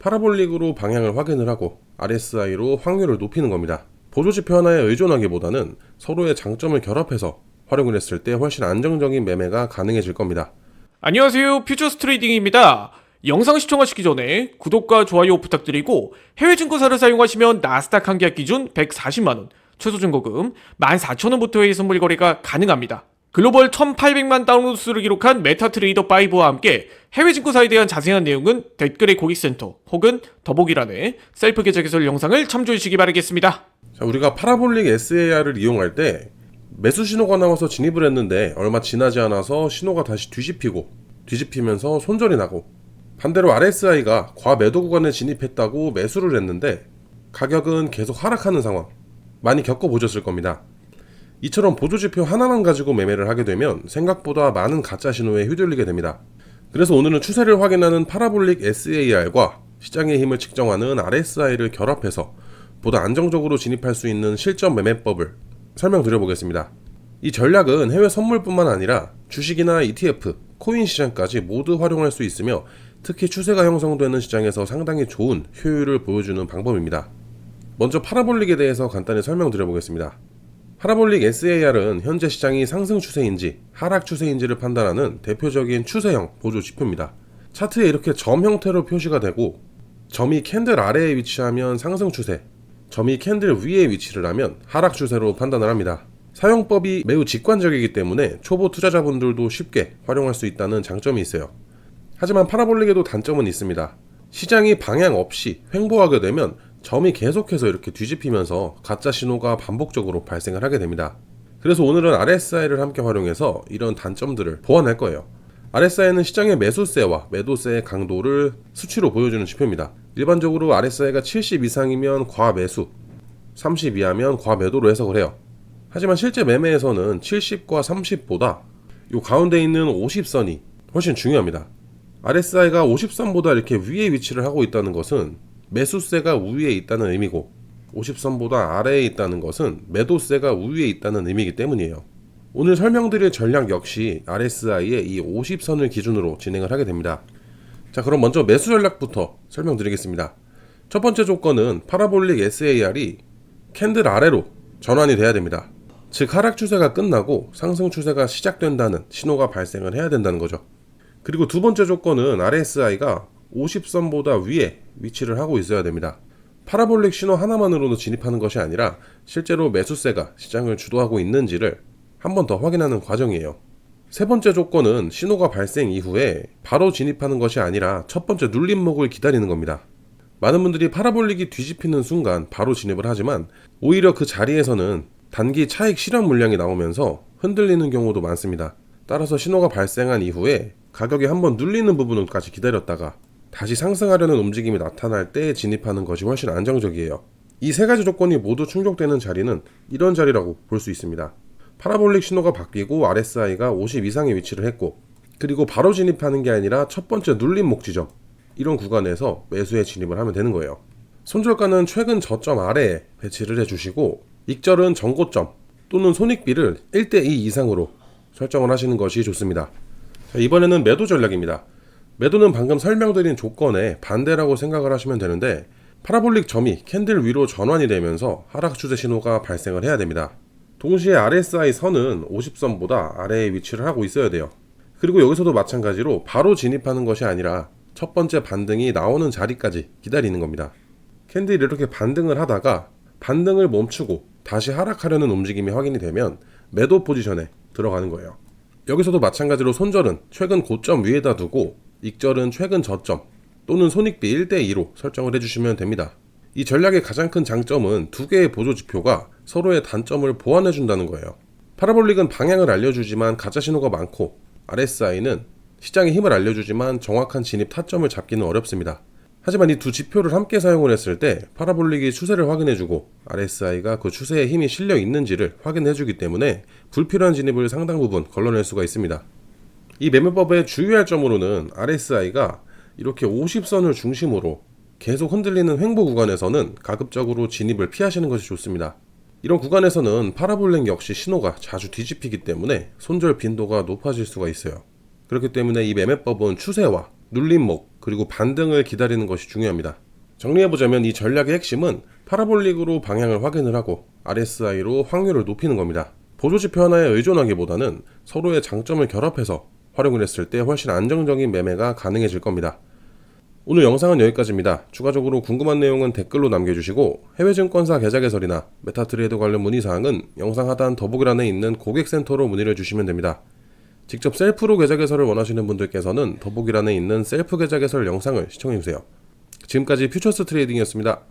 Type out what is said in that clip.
파라볼릭으로 방향을 확인을 하고 RSI로 확률을 높이는 겁니다. 보조지표 하나에 의존하기보다는 서로의 장점을 결합해서 활용을 했을 때 훨씬 안정적인 매매가 가능해질 겁니다. 안녕하세요, 퓨처스 트레이딩입니다. 영상 시청하시기 전에 구독과 좋아요 부탁드리고 해외 증권사를 사용하시면 나스닥 한 계약 기준 140만원, 최소 증거금 14,000원부터의 선물 거래가 가능합니다. 글로벌 1,800만 다운로드 수를 기록한 메타트레이더 5와 함께 해외 증권사에 대한 자세한 내용은 댓글의 고객센터 혹은 더보기란에 셀프 계좌 개설 영상을 참조해 주시기 바라겠습니다. 자, 우리가 파라볼릭 SAR을 이용할 때 매수 신호가 나와서 진입을 했는데 얼마 지나지 않아서 신호가 다시 뒤집히면서 손절이 나고, 반대로 RSI가 과매도 구간에 진입했다고 매수를 했는데 가격은 계속 하락하는 상황 많이 겪어보셨을 겁니다. 이처럼 보조지표 하나만 가지고 매매를 하게 되면 생각보다 많은 가짜 신호에 휘둘리게 됩니다. 그래서 오늘은 추세를 확인하는 파라볼릭 SAR과 시장의 힘을 측정하는 RSI를 결합해서 보다 안정적으로 진입할 수 있는 실전 매매법을 설명드려 보겠습니다. 이 전략은 해외 선물뿐만 아니라 주식이나 ETF, 코인 시장까지 모두 활용할 수 있으며 특히 추세가 형성되는 시장에서 상당히 좋은 효율을 보여주는 방법입니다. 먼저 파라볼릭에 대해서 간단히 설명드려 보겠습니다. 파라볼릭 SAR은 현재 시장이 상승 추세인지 하락 추세인지를 판단하는 대표적인 추세형 보조 지표입니다. 차트에 이렇게 점 형태로 표시가 되고, 점이 캔들 아래에 위치하면 상승 추세, 점이 캔들 위에 위치를 하면 하락 추세로 판단을 합니다. 사용법이 매우 직관적이기 때문에 초보 투자자분들도 쉽게 활용할 수 있다는 장점이 있어요. 하지만 파라볼릭에도 단점은 있습니다. 시장이 방향 없이 횡보하게 되면 점이 계속해서 이렇게 뒤집히면서 가짜 신호가 반복적으로 발생을 하게 됩니다. 그래서 오늘은 RSI를 함께 활용해서 이런 단점들을 보완할 거예요. RSI는 시장의 매수세와 매도세의 강도를 수치로 보여주는 지표입니다. 일반적으로 RSI가 70 이상이면 과매수, 30 이하면 과매도로 해석을 해요. 하지만 실제 매매에서는 70과 30보다 이 가운데 있는 50선이 훨씬 중요합니다. RSI가 50선보다 이렇게 위에 위치를 하고 있다는 것은 매수세가 우위에 있다는 의미고, 50선보다 아래에 있다는 것은 매도세가 우위에 있다는 의미이기 때문이에요. 오늘 설명드릴 전략 역시 RSI의 이 50선을 기준으로 진행을 하게 됩니다. 자, 그럼 먼저 매수 전략부터 설명드리겠습니다. 첫 번째 조건은 파라볼릭 SAR이 캔들 아래로 전환이 돼야 됩니다. 즉 하락 추세가 끝나고 상승 추세가 시작된다는 신호가 발생을 해야 된다는 거죠. 그리고 두 번째 조건은 RSI가 50선보다 위에 위치를 하고 있어야 됩니다. 파라볼릭 신호 하나만으로도 진입하는 것이 아니라 실제로 매수세가 시장을 주도하고 있는지를 한 번 더 확인하는 과정이에요. 세 번째 조건은 신호가 발생 이후에 바로 진입하는 것이 아니라 첫 번째 눌림목을 기다리는 겁니다. 많은 분들이 파라볼릭이 뒤집히는 순간 바로 진입을 하지만 오히려 그 자리에서는 단기 차익 실현 물량이 나오면서 흔들리는 경우도 많습니다. 따라서 신호가 발생한 이후에 가격이 한번 눌리는 부분까지 기다렸다가 다시 상승하려는 움직임이 나타날 때 진입하는 것이 훨씬 안정적이에요. 이 세 가지 조건이 모두 충족되는 자리는 이런 자리라고 볼 수 있습니다. 파라볼릭 신호가 바뀌고 RSI가 50 이상의 위치를 했고, 그리고 바로 진입하는 게 아니라 첫 번째 눌림목 지점, 이런 구간에서 매수에 진입을 하면 되는 거예요. 손절가는 최근 저점 아래에 배치를 해주시고, 익절은 전고점 또는 손익비를 1:2 이상으로 설정을 하시는 것이 좋습니다. 자, 이번에는 매도 전략입니다. 매도는 방금 설명드린 조건에 반대라고 생각을 하시면 되는데, 파라볼릭 점이 캔들 위로 전환이 되면서 하락 추세 신호가 발생을 해야 됩니다. 동시에 RSI 선은 50선보다 아래에 위치를 하고 있어야 돼요. 그리고 여기서도 마찬가지로 바로 진입하는 것이 아니라 첫 번째 반등이 나오는 자리까지 기다리는 겁니다. 캔들이 이렇게 반등을 하다가 반등을 멈추고 다시 하락하려는 움직임이 확인이 되면 매도 포지션에 들어가는 거예요. 여기서도 마찬가지로 손절은 최근 고점 위에다 두고, 익절은 최근 저점 또는 손익비 1:2로 설정을 해주시면 됩니다. 이 전략의 가장 큰 장점은 두 개의 보조지표가 서로의 단점을 보완해준다는 거예요. 파라볼릭은 방향을 알려주지만 가짜 신호가 많고, RSI는 시장의 힘을 알려주지만 정확한 진입 타점을 잡기는 어렵습니다. 하지만 이 두 지표를 함께 사용을 했을 때 파라볼릭이 추세를 확인해주고 RSI가 그 추세에 힘이 실려 있는지를 확인해주기 때문에 불필요한 진입을 상당 부분 걸러낼 수가 있습니다. 이 매매법의 주의할 점으로는 RSI가 이렇게 50선을 중심으로 계속 흔들리는 횡보 구간에서는 가급적으로 진입을 피하시는 것이 좋습니다. 이런 구간에서는 파라볼릭 역시 신호가 자주 뒤집히기 때문에 손절 빈도가 높아질 수가 있어요. 그렇기 때문에 이 매매법은 추세와 눌림목, 그리고 반등을 기다리는 것이 중요합니다. 정리해보자면 이 전략의 핵심은 파라볼릭으로 방향을 확인을 하고 RSI로 확률을 높이는 겁니다. 보조지표 하나에 의존하기보다는 서로의 장점을 결합해서 활용을 했을 때 훨씬 안정적인 매매가 가능해질 겁니다. 오늘 영상은 여기까지입니다. 추가적으로 궁금한 내용은 댓글로 남겨주시고 해외증권사 계좌 개설이나 메타트레이더 관련 문의사항은 영상 하단 더보기란에 있는 고객센터로 문의를 주시면 됩니다. 직접 셀프로 계좌 개설을 원하시는 분들께서는 더보기란에 있는 셀프 계좌 개설 영상을 시청해주세요. 지금까지 퓨처스 트레이딩이었습니다.